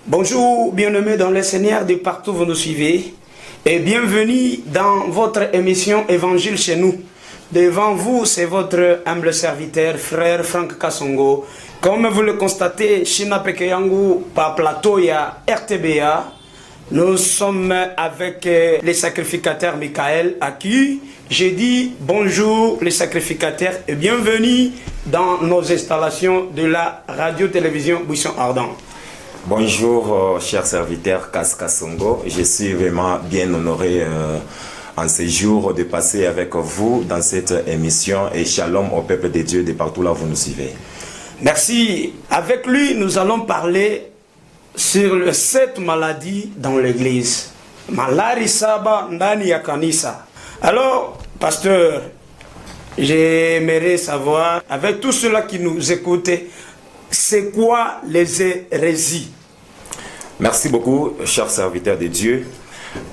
Bonjour, bien-aimés dans le Seigneur de partout vous nous suivez et bienvenue dans votre émission Évangile chez nous. Devant vous, c'est votre humble serviteur, frère Franck Kassongo. Comme vous le constatez, Shina Pekeyangu, par plateau, il y a RTBA. Nous sommes avec les sacrificateurs Michael, à qui j'ai dit bonjour les sacrificateurs et bienvenue dans nos installations de la radio-télévision Buisson Ardent. Bonjour, chers serviteurs Kassongo. Je suis vraiment bien honoré en ce jour de passer avec vous dans cette émission et shalom au peuple de Dieu de partout là où vous nous suivez. Merci. Avec lui, nous allons parler sur cette maladie dans l'église. Malari Saba Ndani ya Kanisa. Alors, pasteur, j'aimerais savoir, avec tous ceux-là qui nous écoutent, c'est quoi les hérésies? Merci beaucoup, chers serviteurs de Dieu.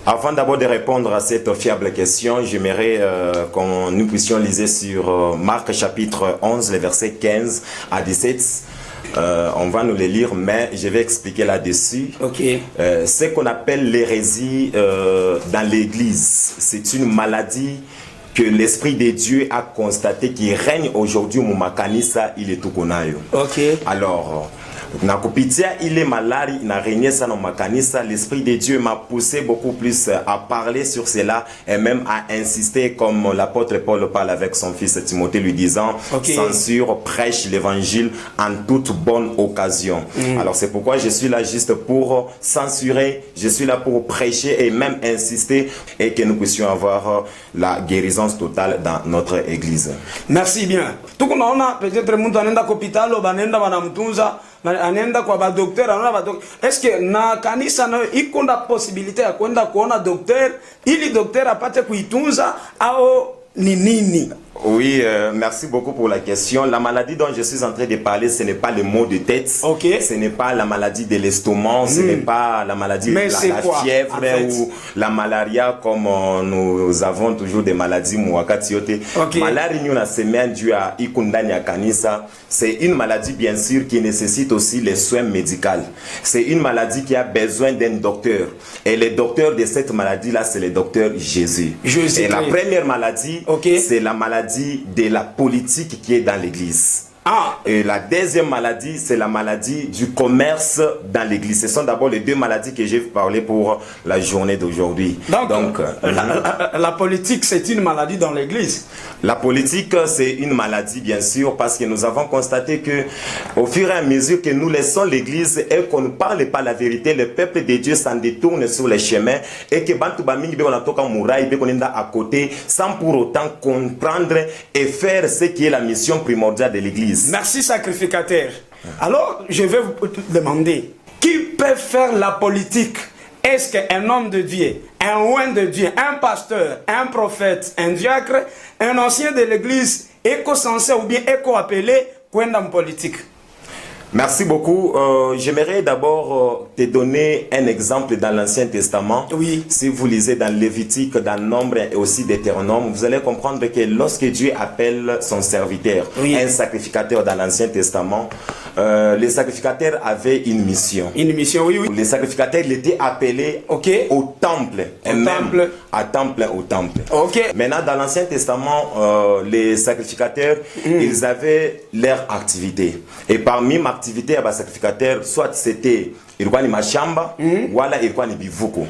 Avant d'abord de répondre à cette fiable question, j'aimerais que nous puissions lire sur Marc chapitre 11, les versets 15 à 17. On va nous les lire, mais je vais expliquer là-dessus. Okay. Ce qu'on appelle l'hérésie dans l'église, c'est une maladie que l'Esprit de Dieu a constaté qui règne aujourd'hui au Makanisa, il est tout konayo. Okay. Alors, Nakupitia, il est malade, il n'a régné ça dans Makanisa. L'Esprit de Dieu m'a poussé beaucoup plus à parler sur cela et même à insister, comme l'apôtre Paul parle avec son fils Timothée, lui disant okay. Censure, prêche l'évangile en toute bonne occasion. Alors, c'est pourquoi je suis là juste pour censurer, je suis là pour prêcher et même insister et que nous puissions avoir la guérison totale dans notre église. Merci bien. Tout le monde a peut-être mon dans l'hôpital ou anenda kwa ba docteur anaona ba docteur. Est-ce que na kanisa na iko na possibilité ya kwenda kuona docteur ili docteur apate kuitunza au ni nini? Oui, merci beaucoup pour la question. La maladie dont je suis en train de parler, ce n'est pas le mot de tête. Okay. Ce n'est pas la maladie de l'estomac, ce n'est pas la maladie de la fièvre en fait, ou la malaria comme nous avons toujours des maladies mouakatiote. Okay. Malaria nous semaine due à ikundani ya kanisa, c'est une maladie bien sûr qui nécessite aussi les soins médicaux. C'est une maladie qui a besoin d'un docteur. Et le docteur de cette maladie-là, c'est le docteur Jésus. Et la première maladie, okay. C'est la maladie de la politique qui est dans l'église. Ah. Et la deuxième maladie, c'est la maladie du commerce dans l'église. Ce sont d'abord les deux maladies que j'ai parlé pour la journée d'aujourd'hui. Donc la politique, c'est une maladie dans l'église. La politique, c'est une maladie, bien sûr, parce que nous avons constaté que, au fur et à mesure que nous laissons l'église et qu'on ne parle pas la vérité, le peuple de Dieu s'en détourne sur les chemins et que Bantu Bamingi on a toka Mouraï, à côté, sans pour autant comprendre et faire ce qui est la mission primordiale de l'église. Merci sacrificateur. Alors, je vais vous demander, qui peut faire la politique? Est-ce qu'un homme de Dieu, un oint de Dieu, un pasteur, un prophète, un diacre, un ancien de l'église, éco-censé ou bien éco-appelé, en politique? Merci beaucoup. J'aimerais d'abord te donner un exemple dans l'Ancien Testament. Oui. Si vous lisez dans Lévitique, dans Nombre et aussi Deutéronome, vous allez comprendre que lorsque Dieu appelle son serviteur, oui. Un sacrificateur dans l'Ancien Testament, les sacrificateurs avaient une mission. Une mission, oui, oui. Les sacrificateurs étaient appelés okay. Au temple. Au temple. Okay. Maintenant, dans l'Ancien Testament, les sacrificateurs, ils avaient leur activité. Et parmi ma activité à sacrificateur, soit c'était Irkwani Machamba, voilà Irkwani Bivuko.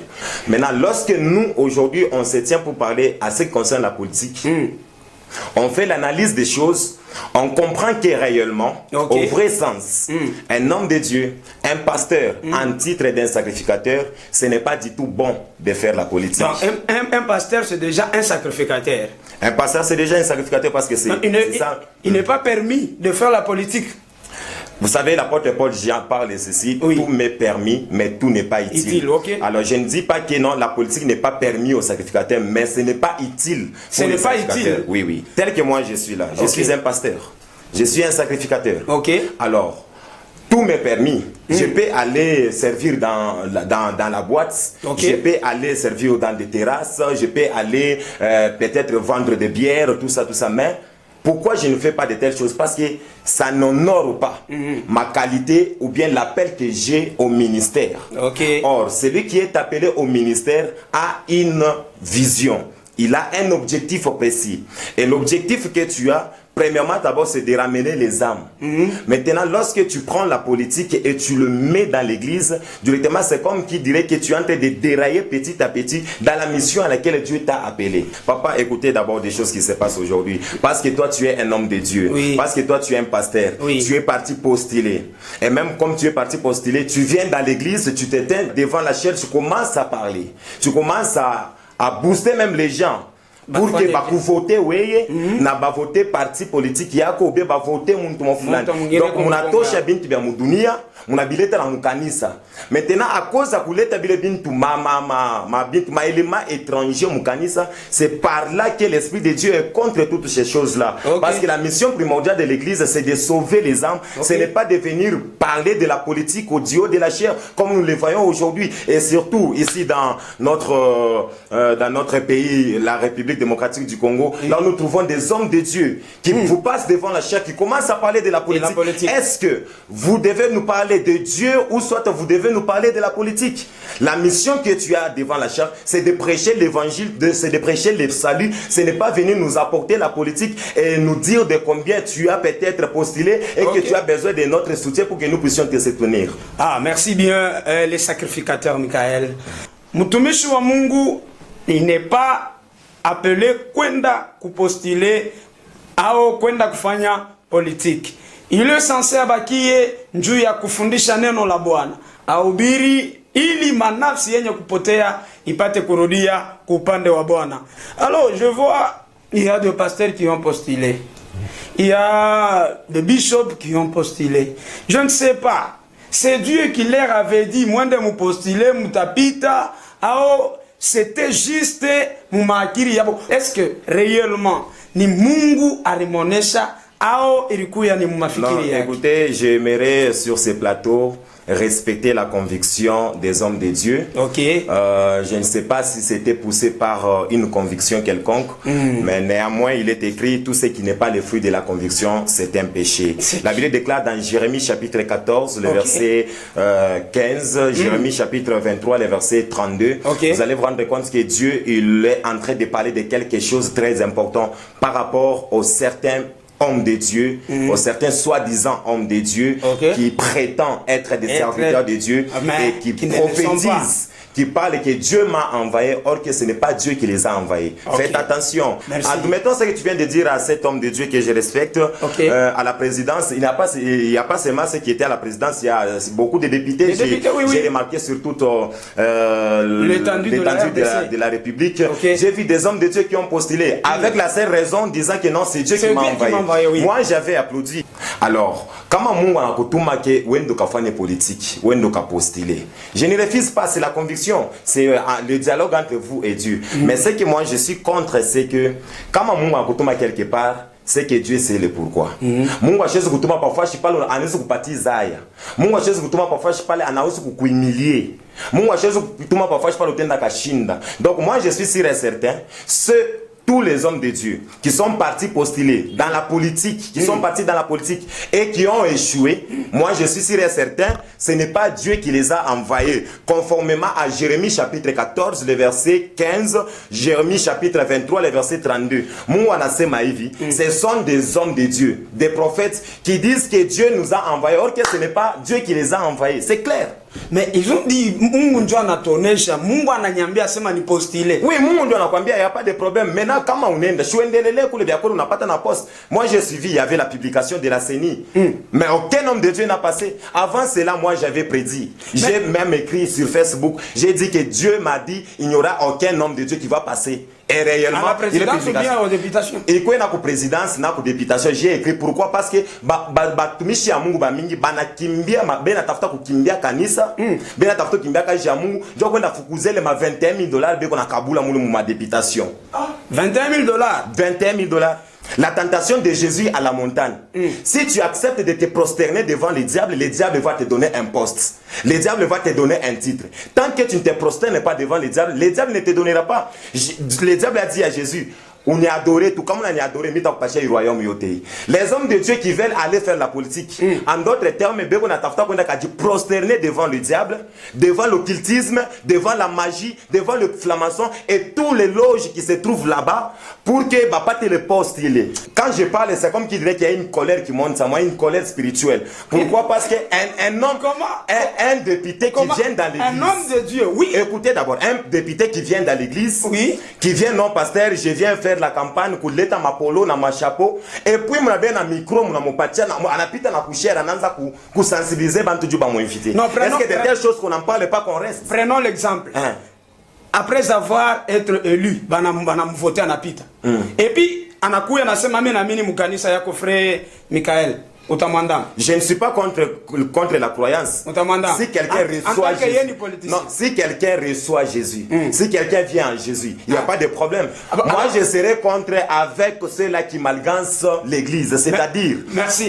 Maintenant, lorsque nous, aujourd'hui, on se tient pour parler à ce qui concerne la politique, on fait l'analyse des choses, on comprend que réellement, okay. Au vrai sens, un homme de Dieu, un pasteur, en titre d'un sacrificateur, ce n'est pas du tout bon de faire la politique. Donc, un pasteur, c'est déjà un sacrificateur. Un pasteur, c'est déjà un sacrificateur parce que c'est ça. Il n'est pas permis de faire la politique. Vous savez, l'apôtre Paul Jean parle de ceci, oui. Tout m'est permis, mais tout n'est pas utile. Okay. Alors, je ne dis pas que non, la politique n'est pas permise aux sacrificateurs, mais ce n'est pas utile. Ce n'est pas utile. Oui, oui. Tel que moi, je suis là. Je suis un pasteur. Je suis un sacrificateur. Okay. Alors, tout m'est permis. Je peux aller servir dans la boîte. Okay. Je peux aller servir dans des terrasses. Je peux aller peut-être vendre des bières, tout ça, mais Pourquoi je ne fais pas de telles choses? Parce que ça n'honore pas ma qualité ou bien l'appel que j'ai au ministère. Or, celui qui est appelé au ministère a une vision. Il a un objectif précis. Et l'objectif que tu as, premièrement, d'abord, c'est de ramener les âmes. Maintenant, lorsque tu prends la politique et tu le mets dans l'église, directement, c'est comme qui dirait que tu es en train de dérailler petit à petit dans la mission à laquelle Dieu t'a appelé. Papa, écoutez d'abord des choses qui se passent aujourd'hui. Parce que toi, tu es un homme de Dieu. Parce que toi, tu es un pasteur. Tu es parti postuler. Et même comme tu es parti postuler, tu viens dans l'église, tu t'éteins devant la chair, tu commences à parler. Tu commences à booster même les gens. Pour que baku voter weye na ba voter parti politique yako obe ba voter muntu mfulani. Donc muna tosha bintu bya mudunia muna bileta na mukanisa. Maintenant à cause de kuleta bile bintu ma bintu ma élément étranger mukanisa, c'est par là que l'esprit de Dieu est contre toutes ces choses là. Parce que la mission primordiale de l'église c'est de sauver les âmes, ce n'est pas de venir parler de la politique au dieu de la chair comme nous le voyons aujourd'hui et surtout ici dans notre pays, la République démocratique du Congo, là nous trouvons des hommes de Dieu qui vous passent devant la chair, qui commencent à parler de la politique. Est-ce que vous devez nous parler de Dieu ou soit vous devez nous parler de la politique? La mission que tu as devant la chair, c'est de prêcher l'évangile, c'est de prêcher le salut. Ce n'est pas venir nous apporter la politique et nous dire de combien tu as peut-être postulé et que tu as besoin de notre soutien pour que nous puissions te soutenir. Ah, merci bien les sacrificateurs, Michael. Mutumishi wa Mungu, il n'est pas appelé kwenda kupostuler au kwenda kufanya politique. Il est censé abakie njuu ya kufundisha neno la Bwana, ahubiri ili manafsi yenye kupotea ipate kurudia kupande wa Bwana. Alors je vois il y a des pasteurs qui ont postulé. Il y a des bishops qui ont postulé. Je ne sais pas. C'est Dieu qui leur avait dit mwende mupostuler mutapita au c'était juste mumakiri yabo. Est-ce que réellement ni Mungu alimonesha au ilikuya ni mumafikiri yake? Écoutez, j'aimerais sur ce plateau respecter la conviction des hommes de Dieu. Je ne sais pas si c'était poussé par une conviction quelconque, mais néanmoins il est écrit tout ce qui n'est pas le fruit de la conviction, c'est un péché. La Bible déclare dans Jérémie chapitre 14, le verset 15, Jérémie chapitre 23, le verset 32. Vous allez vous rendre compte que Dieu il est en train de parler de quelque chose de très important par rapport aux certains hommes de Dieu, aux certains soi-disant hommes de Dieu qui prétendent être des serviteurs de Dieu et qui prophétisent, qui parlent que Dieu m'a envoyé, or que ce n'est pas Dieu qui les a envoyés. Faites attention. Admettons ce que tu viens de dire à cet homme de Dieu que je respecte, à la présidence. Il n'y a pas seulement ceux qui étaient à la présidence, il y a beaucoup de députés. J'ai remarqué sur toute l'étendue de la République. J'ai vu des hommes de Dieu qui ont postulé avec la seule raison disant que non, c'est Dieu qui m'a envoyé. Moi, j'avais applaudi. Alors, comment Mungu anakutuma ke wendo kafanya politique, wendo ka postuler? Je ne refuse pas, c'est la conviction. C'est le dialogue entre vous et Dieu. Mais ce que moi je suis contre, c'est que quand Mungu anakutuma quelque part, c'est que Dieu sait le pourquoi. Mungu acheze kutuma parfois je parle anaweza kupatiza haya. Mungu acheze kutuma parfois je parle anaweza kukuhimilie. Mungu acheze kutuma parfois je parle utenda kashinda. Donc moi je suis sûr et certain, tous les hommes de Dieu qui sont partis postuler dans la politique, qui sont partis dans la politique et qui ont échoué, moi je suis sûr et certain, ce n'est pas Dieu qui les a envoyés. Conformément à Jérémie chapitre 14, le verset 15, Jérémie chapitre 23, le verset 32. Ce sont des hommes de Dieu, des prophètes qui disent que Dieu nous a envoyés, or que ce n'est pas Dieu qui les a envoyés. C'est clair. Mais ils ont dit Mungu ndio anatonesha, Mungu ananiambia sema ni postile. Oui, Mungu ndio anakuambia, il y a pas de problème. Maintenant kama unaenda shuendelele kule vya kweli unapata na poste. Moi j'ai suivi, il y avait la publication de la CENI. Mais aucun homme de Dieu n'a passé. Avant cela, moi j'avais prédit. J'ai même écrit sur Facebook, j'ai dit que Dieu m'a dit il n'y aura aucun homme de Dieu qui va passer. Et réellement, à la présidence ou bien aux députations? Et quoi na ko présidence na ko députation, j'ai écrit pourquoi? Parce que batumishi ya Mungu ba mingi banakimbia bena tafuta kukimbia kanisa, bena tafuta kukimbia kazi ya Mungu, ndio kwenda fukuzele ma $21,000 beko na kabula mulu mu ma députation. $21,000. $21,000. La tentation de Jésus à la montagne. Si tu acceptes de te prosterner devant le diable va te donner un poste. Le diable va te donner un titre. Tant que tu ne te prosternes pas devant le diable ne te donnera pas. Le diable a dit à Jésus, on est adoré, tout comme on est adoré, mais t'as pas chez le royaume yoté. Les hommes de Dieu qui veulent aller faire la politique, en d'autres termes, on a dit prosterner devant le diable, devant l'occultisme, devant la magie, devant le franc-maçon et tous les loges qui se trouvent là-bas pour que pas te le poste. Quand je parle, c'est comme qu'il dirait qu'il y a une colère qui monte à moi, une colère spirituelle. Pourquoi? Parce qu'un homme, un député qui vient dans l'église. Un homme de Dieu, oui. Écoutez d'abord, un député qui vient dans l'église, oui, qui vient, non, pasteur, je viens faire la campagne, kuleta ma polo, na ma chapeau, et puis mon bien un micro, mon patia, na pita na coucher, ananza ku sensibiliser, bantu du ba mo invité. Est-ce que de telles choses qu'on n'en parle pas qu'on reste? Prenons l'exemple. Après avoir été élu, banam voté à napita. Et puis, anakuya nasema mimi na mimi mukanisa yako frère Michael. Je ne suis pas contre la croyance. Si quelqu'un reçoit Jésus, non, si quelqu'un reçoit Jésus, si quelqu'un vient en Jésus, il n'y a pas de problème. Moi, je serai contre avec ceux-là qui malgancent l'église. C'est-à-dire,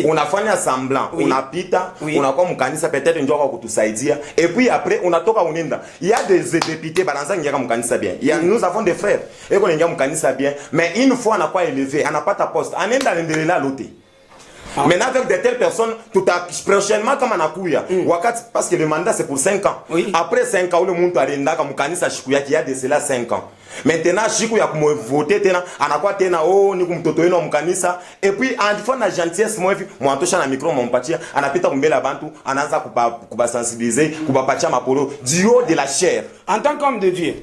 on a fait un semblant, on a pita, on a comme kanisa peut-être une joie pour saïdia, et puis après, on a toka uninda. Il y a des députés, balançant, il y a comme kanisa bien. Nous avons des frères, et qu'on y a comme kanisa bien, mais une fois on n'a pas élevé, on n'a pas ta poste, on est dans l'indélé l'autre. Maintenant, avec de telles personnes, prochainement, comme on a couillé, parce que le mandat c'est pour 5 ans. Oui. Après 5 ans, le monde a rendu comme Kanisa Shikuya qui a de cela 5 ans. Maintenant, Shikuya comme voté, on a quoi, oh, nous comme Toto, nous Kanisa. Et puis, en fond, la gentillesse, moi, on touche un micro, mon pâtier, on a pété un bel abantu, on a ça pour sensibiliser, pour pâtier ma polo, du haut de la chair. En tant qu'homme de Dieu,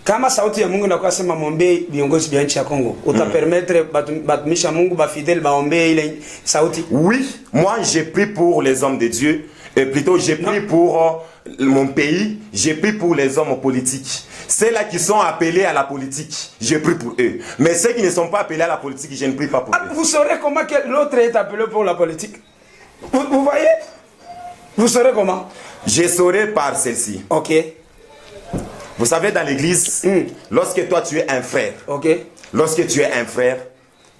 kama sauti ya Mungu nakuwa sema mombe viongozi vya nchi ya Kongo, utapermettre batumisha Mungu ba fidèle baombe ile sauti? Oui, moi j'ai pris pour les hommes de Dieu, et plutôt j'ai pris pour mon pays, j'ai pris pour les hommes politiques. Ceux-là qui sont appelés à la politique, j'ai pris pour eux. Mais ceux qui ne sont pas appelés à la politique, je ne prie pas pour eux. Vous saurez comment l'autre est appelé pour la politique? Vous voyez? Vous saurez comment? Je saurai par celle-ci. Ok. Vous savez, dans l'église, lorsque toi tu es un frère, lorsque tu es un frère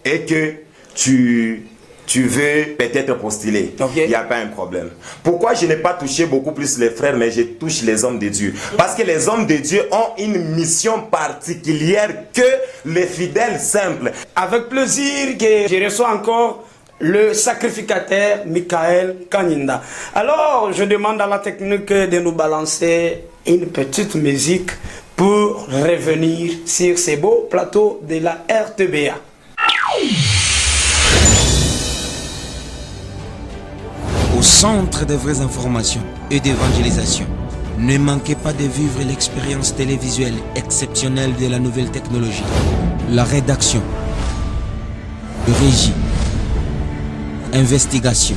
et que tu veux peut-être postuler, il n'y a pas un problème. Pourquoi je n'ai pas touché beaucoup plus les frères, mais je touche les hommes de Dieu? Parce que les hommes de Dieu ont une mission particulière que les fidèles simples. Avec plaisir que je reçois encore le sacrificateur Michael Kaninda. Alors, je demande à la technique de nous balancer une petite musique pour revenir sur ces beaux plateaux de la RTBA. Au centre des vraies informations et d'évangélisation, ne manquez pas de vivre l'expérience télévisuelle exceptionnelle de la nouvelle technologie. La rédaction, régie, investigation,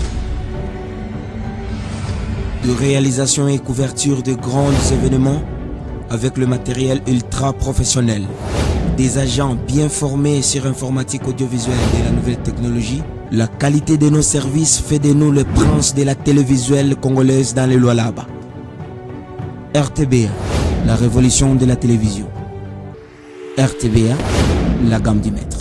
de réalisation et couverture de grands événements avec le matériel ultra professionnel, des agents bien formés sur informatique audiovisuelle de la nouvelle technologie. La qualité de nos services fait de nous le prince de la télévisuelle congolaise dans les Lualaba. RTBA, la révolution de la télévision. RTBA, la gamme du maître.